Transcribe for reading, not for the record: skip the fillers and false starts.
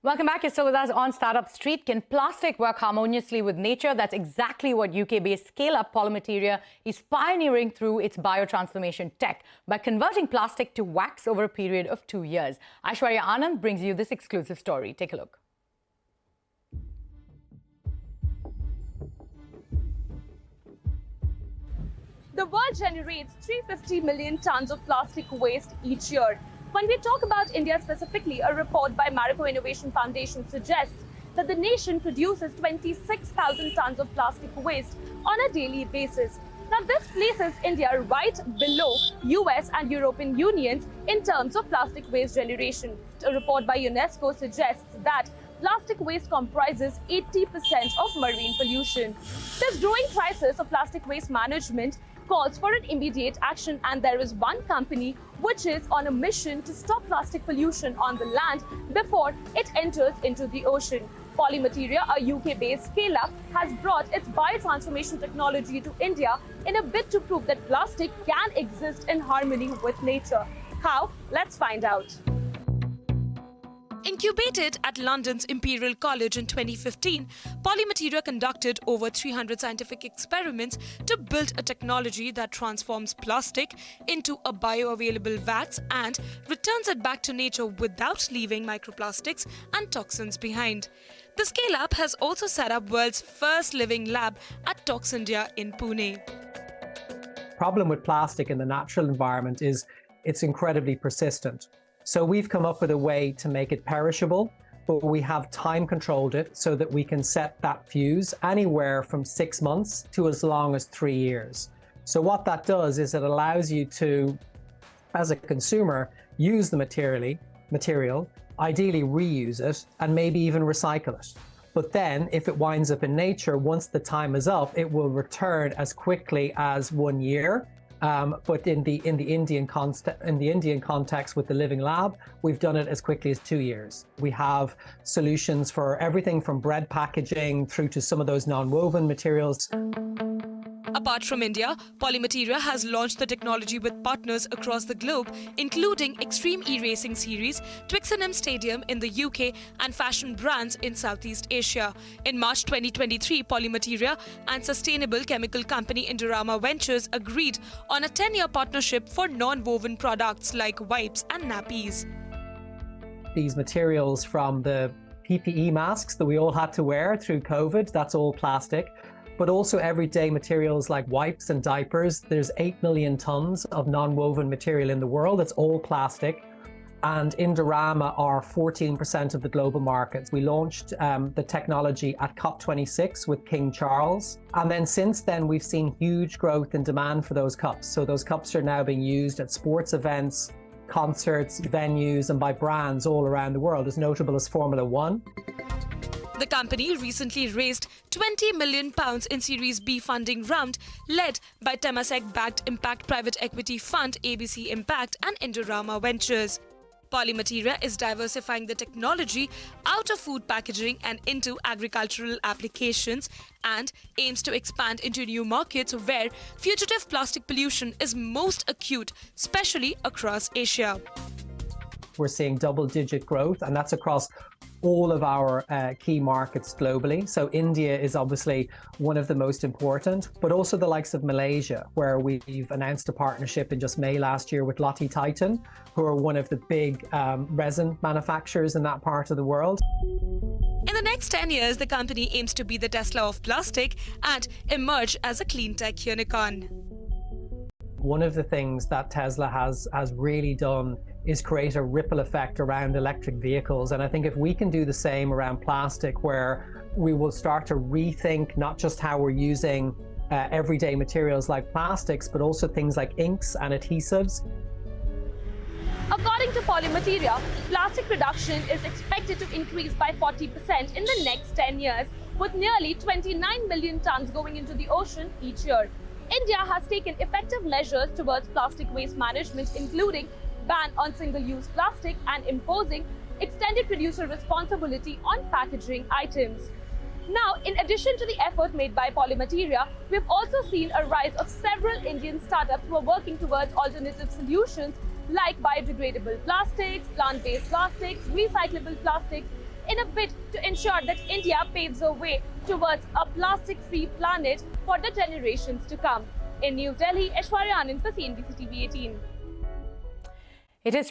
Welcome back. You're still with us on Startup Street. Can plastic work harmoniously with nature? That's exactly what UK-based scale-up Polymateria is pioneering through its biotransformation tech by converting plastic to wax over a period of 2 years. Aishwarya Anand brings you this exclusive story. Take a look. The world generates 350 million tons of plastic waste each year. When we talk about India specifically, a report by Marico Innovation Foundation suggests that the nation produces 26,000 tons of plastic waste on a daily basis. Now, this places India right below US and European unions in terms of plastic waste generation. A report by UNESCO suggests that plastic waste comprises 80% of marine pollution. This growing crisis of plastic waste management calls for an immediate action, and there is one company which is on a mission to stop plastic pollution on the land before it enters into the ocean. Polymateria, a UK-based scale-up, has brought its biotransformation technology to India in a bid to prove that plastic can exist in harmony with nature. How? Let's find out. Incubated at London's Imperial College in 2015, Polymateria conducted over 300 scientific experiments to build a technology that transforms plastic into a bioavailable wax and returns it back to nature without leaving microplastics and toxins behind. The scale-up has also set up world's first living lab at Tox India in Pune. The problem with plastic in the natural environment is it's incredibly persistent. So we've come up with a way to make it perishable, but we have time controlled it so that we can set that fuse anywhere from 6 months to as long as 3 years. So what that does is it allows you to, as a consumer, use the material, ideally reuse it, and maybe even recycle it. But then if it winds up in nature, once the time is up, it will return as quickly as 1 year. But in the Indian context with the Living Lab, we've done it as quickly as 2 years. We have solutions for everything from bread packaging through to some of those non-woven materials. Apart from India, Polymateria has launched the technology with partners across the globe, including Extreme E-Racing Series, Twickenham Stadium in the UK, and fashion brands in Southeast Asia. In March 2023, Polymateria and sustainable chemical company Indorama Ventures agreed on a 10-year partnership for non-woven products like wipes and nappies. These materials from the PPE masks that we all had to wear through COVID, that's all plastic. But also everyday materials like wipes and diapers. There's 8 million tons of non-woven material in the world. It's all plastic. And Indorama are 14% of the global markets. We launched the technology at COP26 with King Charles. And then since then, we've seen huge growth in demand for those cups. So those cups are now being used at sports events, concerts, venues, and by brands all around the world, as notable as Formula One. The company recently raised £20 million in Series B funding round led by Temasek-backed impact private equity fund ABC Impact and Indorama Ventures. Polymateria is diversifying the technology out of food packaging and into agricultural applications and aims to expand into new markets where fugitive plastic pollution is most acute, especially across Asia. We're seeing double-digit growth, and that's across all of our key markets globally. So India is obviously one of the most important, but also the likes of Malaysia, where we've announced a partnership in just May last year with Lotte Titan, who are one of the big resin manufacturers in that part of the world. In the next 10 years, the company aims to be the Tesla of plastic and emerge as a clean tech unicorn. One of the things that Tesla has really done is create a ripple effect around electric vehicles. And I think if we can do the same around plastic, where we will start to rethink not just how we're using everyday materials like plastics, but also things like inks and adhesives. According to Polymateria, plastic production is expected to increase by 40% in the next 10 years, with nearly 29 million tons going into the ocean each year. India has taken effective measures towards plastic waste management, including ban on single-use plastic and imposing extended producer responsibility on packaging items. Now, in addition to the effort made by Polymateria, we've also seen a rise of several Indian startups who are working towards alternative solutions like biodegradable plastics, plant-based plastics, recyclable plastics, in a bid to ensure that India paves a way towards a plastic-free planet for the generations to come. In New Delhi, Aishwarya Anand for CNBC-TV18. It is